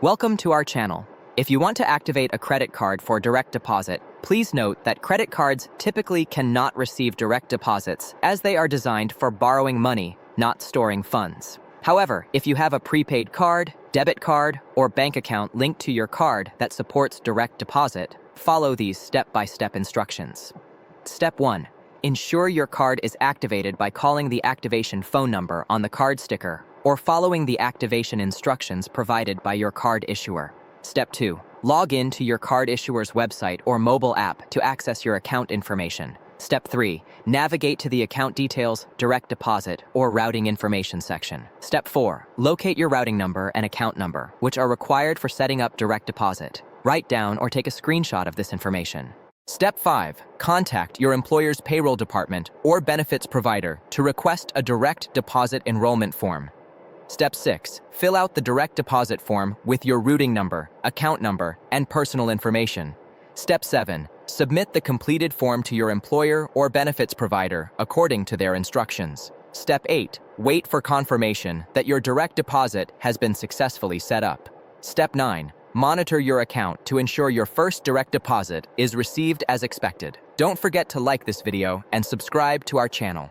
Welcome to our channel. If you want to activate a credit card for direct deposit, please note that credit cards typically cannot receive direct deposits as they are designed for borrowing money, not storing funds. However, if you have a prepaid card, debit card, or bank account linked to your card that supports direct deposit, follow these step-by-step instructions. Step 1. Ensure your card is activated by calling the activation phone number on the card sticker or following the activation instructions provided by your card issuer. Step 2. Log in to your card issuer's website or mobile app to access your account information. Step 3. Navigate to the account details, direct deposit, or routing information section. Step 4. Locate your routing number and account number, which are required for setting up direct deposit. Write down or take a screenshot of this information. Step 5. Contact your employer's payroll department or benefits provider to request a direct deposit enrollment form. Step 6. Fill out the direct deposit form with your routing number, account number, and personal information. Step 7. Submit the completed form to your employer or benefits provider according to their instructions. Step 8. Wait for confirmation that your direct deposit has been successfully set up. Step 9. Monitor your account to ensure your first direct deposit is received as expected. Don't forget to like this video and subscribe to our channel.